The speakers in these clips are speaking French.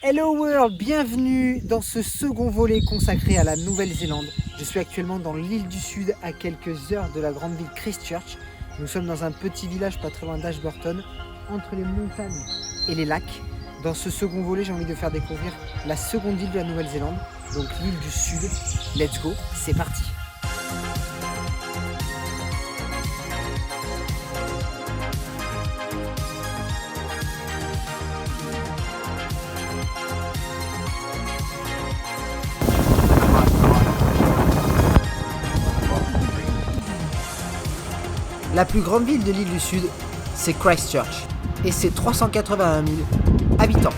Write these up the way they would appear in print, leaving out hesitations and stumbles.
Hello World, bienvenue dans ce second volet consacré à la Nouvelle-Zélande. Je suis actuellement dans l'île du Sud, à quelques heures de la grande ville Christchurch. Nous sommes dans un petit village pas très loin d'Ashburton, entre les montagnes et les lacs. Dans ce second volet, j'ai envie de faire découvrir la seconde île de la Nouvelle-Zélande, donc l'île du Sud. Let's go, c'est parti! La plus grande ville de l'île du Sud, c'est Christchurch, et c'est 381 000 habitants.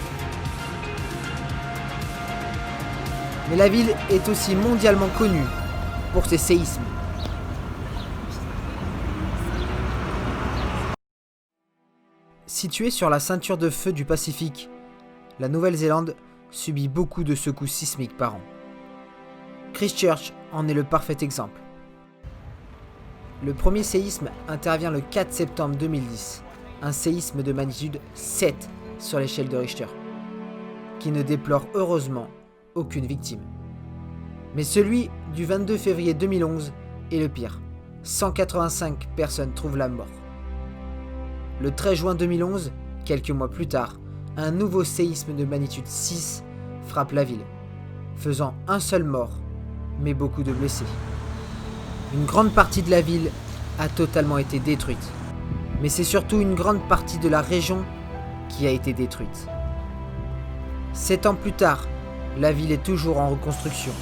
Mais la ville est aussi mondialement connue pour ses séismes. Située sur la ceinture de feu du Pacifique, la Nouvelle-Zélande subit beaucoup de secousses sismiques par an. Christchurch en est le parfait exemple. Le premier séisme intervient le 4 septembre 2010, un séisme de magnitude 7 sur l'échelle de Richter, qui ne déplore heureusement aucune victime. Mais celui du 22 février 2011 est le pire. 185 personnes trouvent la mort. Le 13 juin 2011, quelques mois plus tard, un nouveau séisme de magnitude 6 frappe la ville, faisant un seul mort, mais beaucoup de blessés. Une grande partie de la ville a totalement été détruite, mais c'est surtout une grande partie de la région qui a été détruite. 7 ans plus tard, la ville est toujours en reconstruction.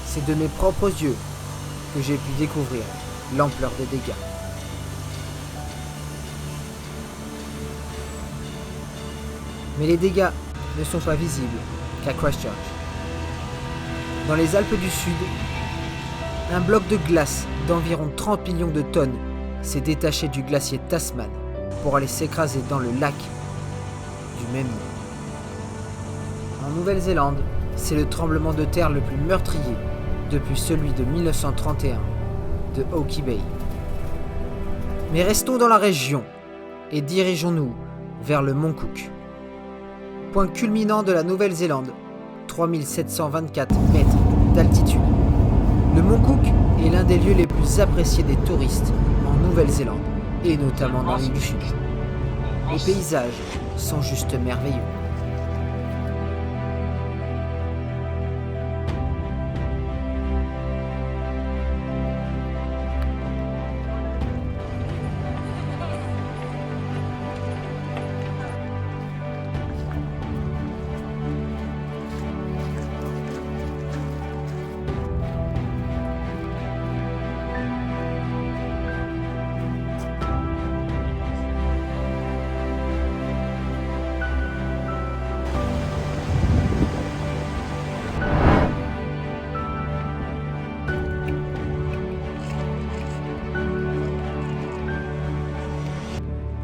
C'est de mes propres yeux que j'ai pu découvrir l'ampleur des dégâts. Mais les dégâts ne sont pas visibles qu'à Christchurch. Dans les Alpes du Sud, un bloc de glace d'environ 30 millions de tonnes s'est détaché du glacier Tasman pour aller s'écraser dans le lac du même nom. En Nouvelle-Zélande, c'est le tremblement de terre le plus meurtrier depuis celui de 1931 de Hawke's Bay. Mais restons dans la région et dirigeons-nous vers le mont Cook. Point culminant de la Nouvelle-Zélande, 3724 mètres d'altitude. Le mont Cook est l'un des lieux les plus appréciés des touristes en Nouvelle-Zélande, et notamment dans l'île du Sud. Les paysages sont juste merveilleux.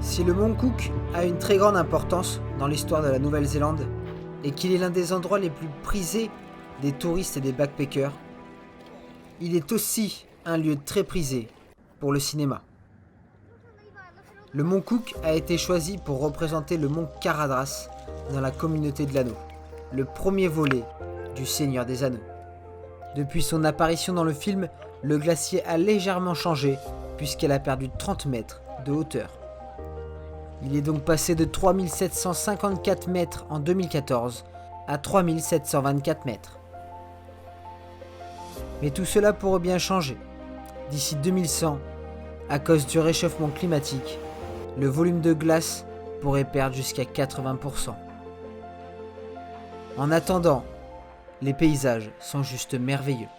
Si le mont Cook a une très grande importance dans l'histoire de la Nouvelle-Zélande et qu'il est l'un des endroits les plus prisés des touristes et des backpackers, il est aussi un lieu très prisé pour le cinéma. Le mont Cook a été choisi pour représenter le mont Caradhras dans la communauté de l'anneau, le premier volet du Seigneur des Anneaux. Depuis son apparition dans le film, le glacier a légèrement changé puisqu'elle a perdu 30 mètres de hauteur. Il est donc passé de 3754 mètres en 2014 à 3724 mètres. Mais tout cela pourrait bien changer. D'ici 2100, à cause du réchauffement climatique, le volume de glace pourrait perdre jusqu'à 80%. En attendant, les paysages sont juste merveilleux.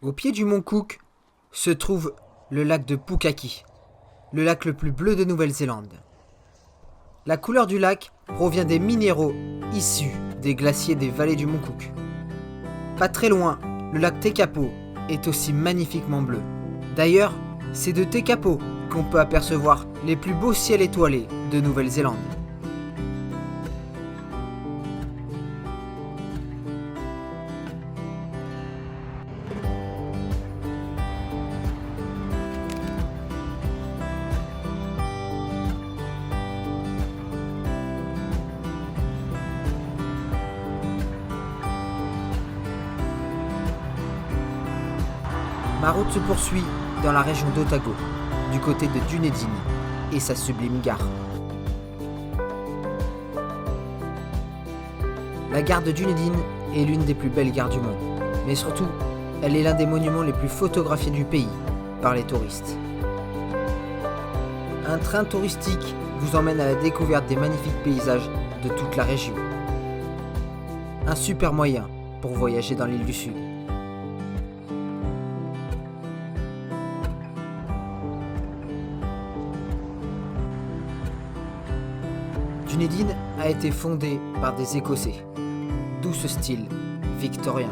Au pied du mont Cook se trouve le lac de Pukaki, le lac le plus bleu de Nouvelle-Zélande. La couleur du lac provient des minéraux issus des glaciers des vallées du mont Cook. Pas très loin, le lac Tekapo est aussi magnifiquement bleu. D'ailleurs, c'est de Tekapo qu'on peut apercevoir les plus beaux ciels étoilés de Nouvelle-Zélande. Ma route se poursuit dans la région d'Otago, du côté de Dunedin et sa sublime gare. La gare de Dunedin est l'une des plus belles gares du monde, mais surtout, elle est l'un des monuments les plus photographiés du pays par les touristes. Un train touristique vous emmène à la découverte des magnifiques paysages de toute la région. Un super moyen pour voyager dans l'île du Sud. Dunedin a été fondé par des Écossais, d'où ce style victorien.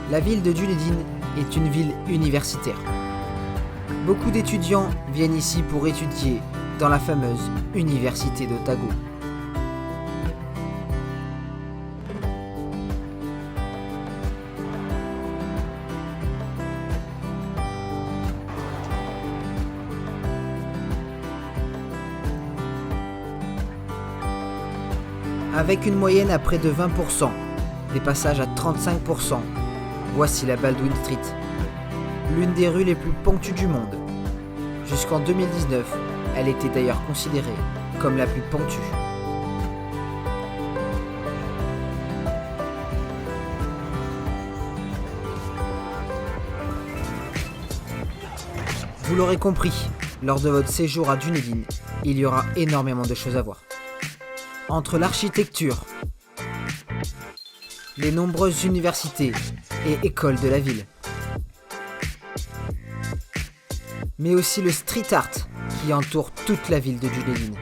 La ville de Dunedin est une ville universitaire. Beaucoup d'étudiants viennent ici pour étudier dans la fameuse Université d'Otago. Avec une moyenne à près de 20%, des passages à 35%, voici la Baldwin Street, l'une des rues les plus ponctues du monde. Jusqu'en 2019, elle était d'ailleurs considérée comme la plus ponctue. Vous l'aurez compris, lors de votre séjour à Dunedin, il y aura énormément de choses à voir. Entre l'architecture, les nombreuses universités et écoles de la ville, mais aussi le street art qui entoure toute la ville de Dunedin.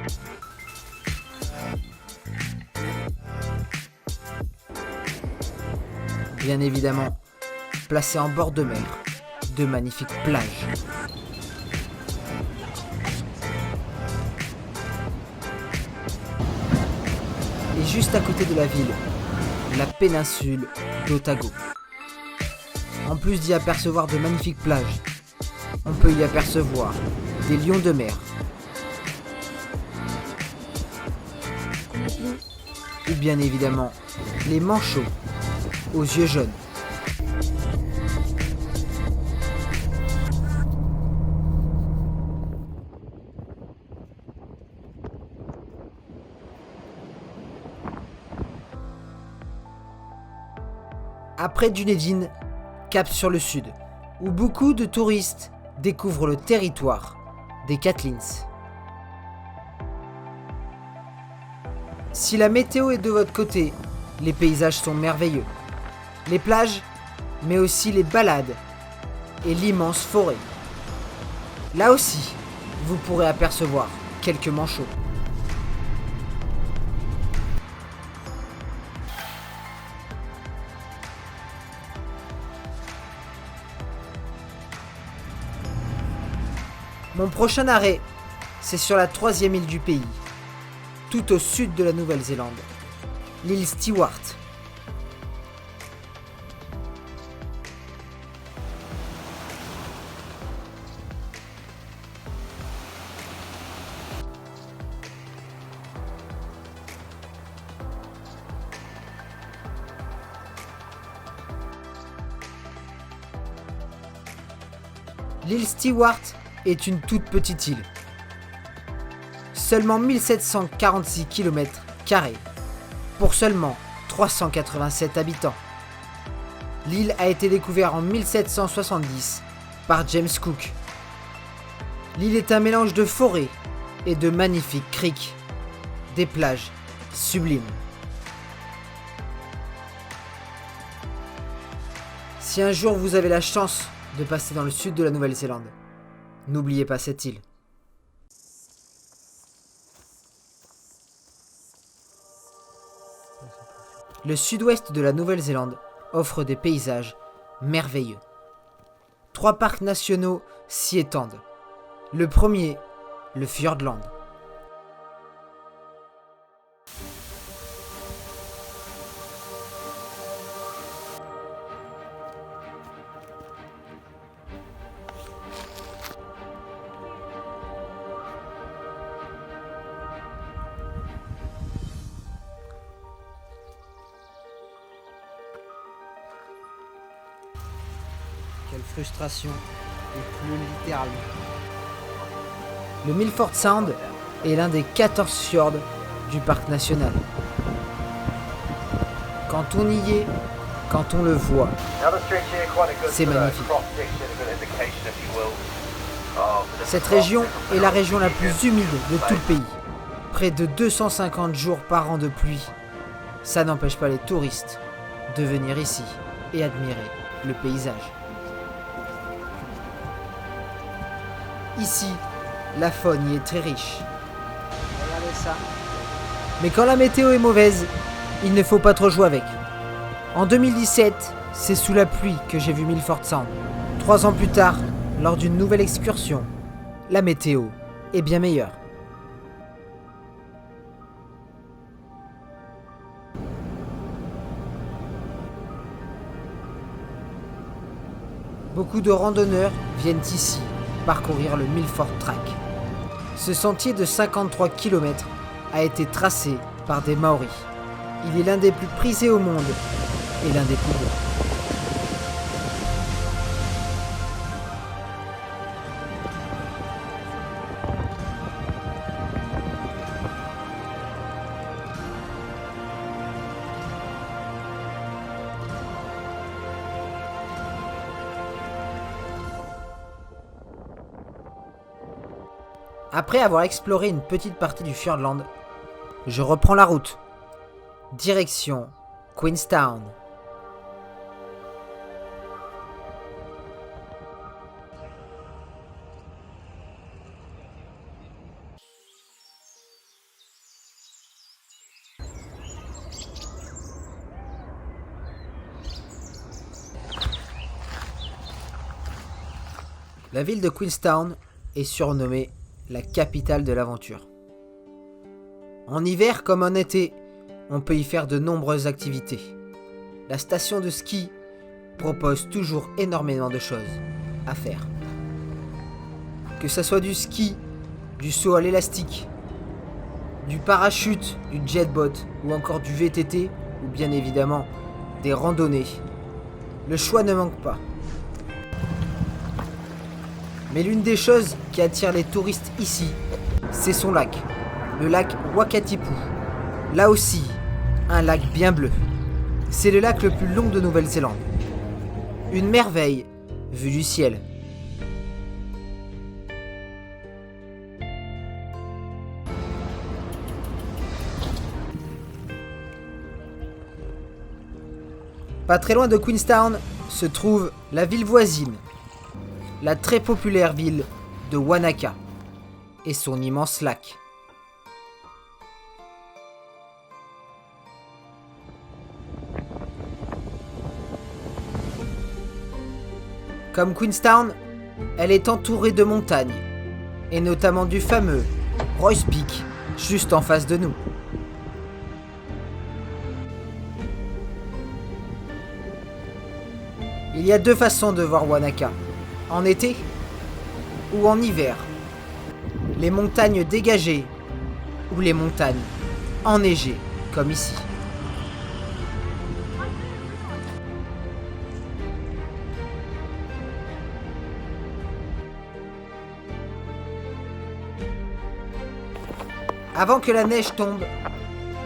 Bien évidemment, placé en bord de mer, de magnifiques plages. Et juste à côté de la ville, la péninsule d'Otago. En plus d'y apercevoir de magnifiques plages, on peut y apercevoir des lions de mer, ou bien évidemment les manchots aux yeux jaunes. Après Dunedin, cap sur le sud, où beaucoup de touristes découvrent le territoire des Catlins. Si la météo est de votre côté, les paysages sont merveilleux. Les plages, mais aussi les balades et l'immense forêt. Là aussi, vous pourrez apercevoir quelques manchots. Mon prochain arrêt, c'est sur la 3e île du pays, tout au sud de la Nouvelle-Zélande, l'île Stewart. L'île Stewart est une toute petite île. Seulement 1746 km² pour seulement 387 habitants. L'île a été découverte en 1770 par James Cook. L'île est un mélange de forêt et de magnifiques criques, des plages sublimes. Si un jour vous avez la chance de passer dans le sud de la Nouvelle-Zélande, n'oubliez pas cette île. Le sud-ouest de la Nouvelle-Zélande offre des paysages merveilleux. 3 parcs nationaux s'y étendent. Le premier, le Fiordland. Quelle frustration, il pleut littéralement. Le Milford Sound est l'un des 14 fjords du parc national. Quand on y est, quand on le voit, c'est magnifique. Cette région est la région la plus humide de tout le pays. Près de 250 jours par an de pluie. Ça n'empêche pas les touristes de venir ici et admirer le paysage. Ici, la faune y est très riche. Regardez ça. Mais quand la météo est mauvaise, il ne faut pas trop jouer avec. En 2017, c'est sous la pluie que j'ai vu Milford Sound. 3 ans plus tard, lors d'une nouvelle excursion, la météo est bien meilleure. Beaucoup de randonneurs viennent ici parcourir le Milford Track. Ce sentier de 53 km a été tracé par des Maoris. Il est l'un des plus prisés au monde et l'un des plus beaux. Après avoir exploré une petite partie du Fiordland, je reprends la route. Direction Queenstown. La ville de Queenstown est surnommée la capitale de l'aventure. En hiver comme en été, on peut y faire de nombreuses activités. La station de ski propose toujours énormément de choses à faire. Que ce soit du ski, du saut à l'élastique, du parachute, du jetboat ou encore du VTT ou bien évidemment des randonnées. Le choix ne manque pas. Mais l'une des choses qui attire les touristes ici, c'est son lac, le lac Wakatipu. Là aussi, un lac bien bleu. C'est le lac le plus long de Nouvelle-Zélande. Une merveille vue du ciel. Pas très loin de Queenstown se trouve la ville voisine, la très populaire ville de Wanaka et son immense lac. Comme Queenstown, elle est entourée de montagnes, et notamment du fameux Roy's Peak, juste en face de nous. Il y a 2 façons de voir Wanaka, en été ou en hiver. Les montagnes dégagées ou les montagnes enneigées, comme ici. Avant que la neige tombe,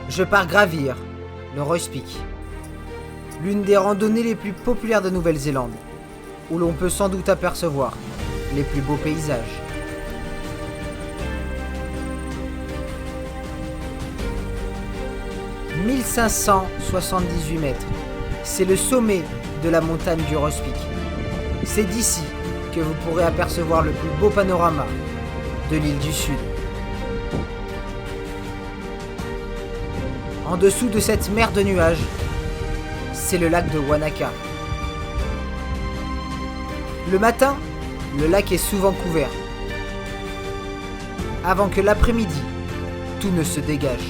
je pars gravir le Roy's Peak, l'une des randonnées les plus populaires de Nouvelle-Zélande, où l'on peut sans doute apercevoir les plus beaux paysages. « 1578 mètres, c'est le sommet de la montagne du Roy's Peak. C'est d'ici que vous pourrez apercevoir le plus beau panorama de l'île du Sud. En dessous de cette mer de nuages, c'est le lac de Wanaka. Le matin, le lac est souvent couvert. Avant que l'après-midi, tout ne se dégage.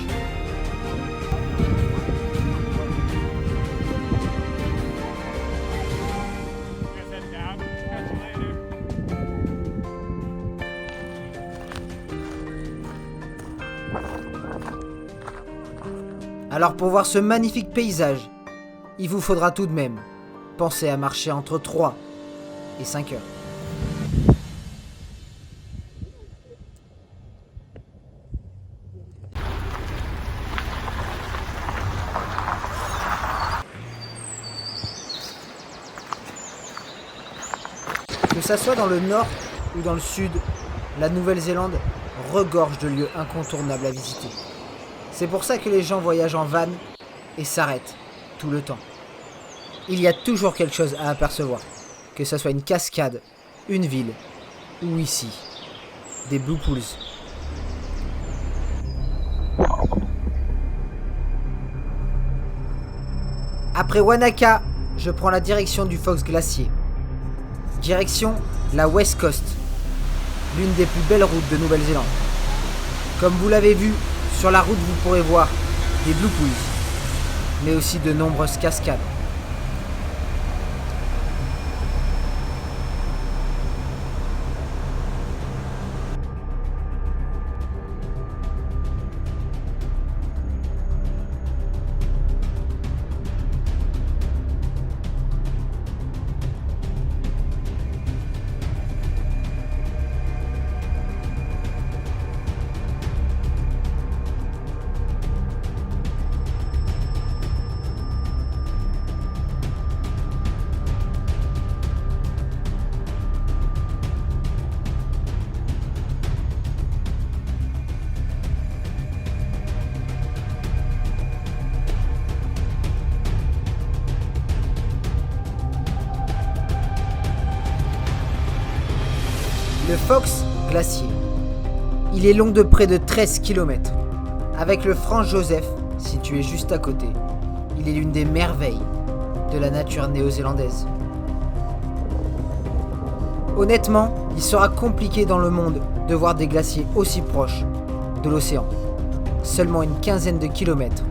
Alors pour voir ce magnifique paysage, il vous faudra tout de même penser à marcher entre 3 et 5 heures. Que ça soit dans le nord ou dans le sud, la Nouvelle-Zélande regorge de lieux incontournables à visiter. C'est pour ça que les gens voyagent en van et s'arrêtent tout le temps. Il y a toujours quelque chose à apercevoir, que ce soit une cascade, une ville ou ici, des Blue Pools. Après Wanaka, je prends la direction du Fox Glacier. Direction la West Coast, l'une des plus belles routes de Nouvelle-Zélande. Comme vous l'avez vu, sur la route vous pourrez voir des Blue Pools, mais aussi de nombreuses cascades. Le Fox Glacier. Il est long de près de 13 km. Avec le Franz Josef, situé juste à côté, il est l'une des merveilles de la nature néo-zélandaise. Honnêtement, il sera compliqué dans le monde de voir des glaciers aussi proches de l'océan. Seulement une quinzaine de kilomètres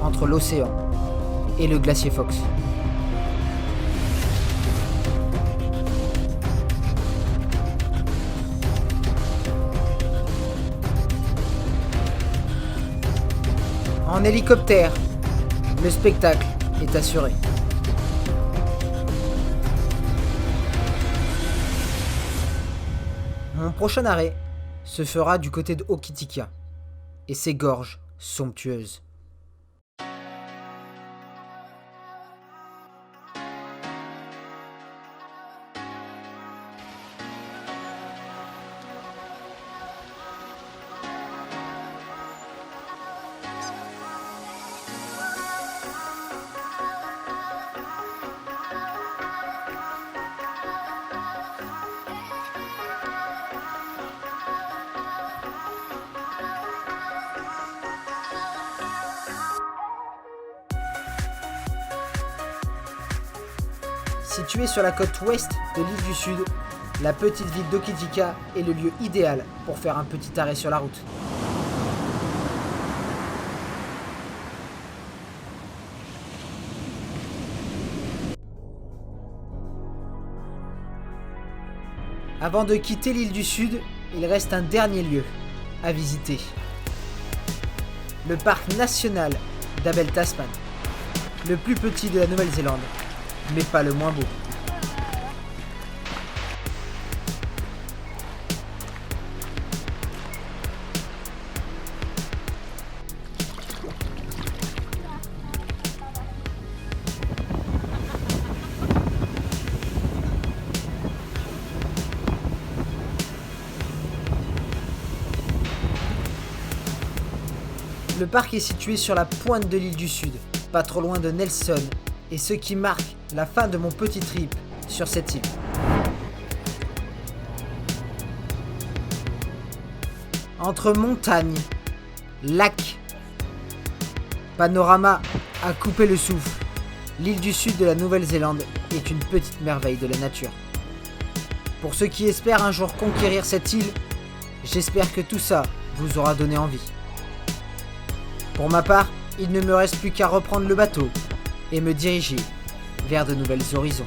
entre l'océan et le glacier Fox. En hélicoptère, le spectacle est assuré. Mon prochain arrêt se fera du côté de Hokitika et ses gorges somptueuses. Située sur la côte ouest de l'île du Sud, la petite ville d'Hokitika est le lieu idéal pour faire un petit arrêt sur la route. Avant de quitter l'île du Sud, il reste un dernier lieu à visiter. Le parc national d'Abel Tasman, le plus petit de la Nouvelle-Zélande, mais pas le moins beau. Le parc est situé sur la pointe de l'île du Sud, pas trop loin de Nelson, et ce qui marque la fin de mon petit trip sur cette île. Entre montagnes, lacs, panorama à couper le souffle, l'île du Sud de la Nouvelle-Zélande est une petite merveille de la nature. Pour ceux qui espèrent un jour conquérir cette île, j'espère que tout ça vous aura donné envie. Pour ma part, il ne me reste plus qu'à reprendre le bateau et me diriger vers de nouveaux horizons.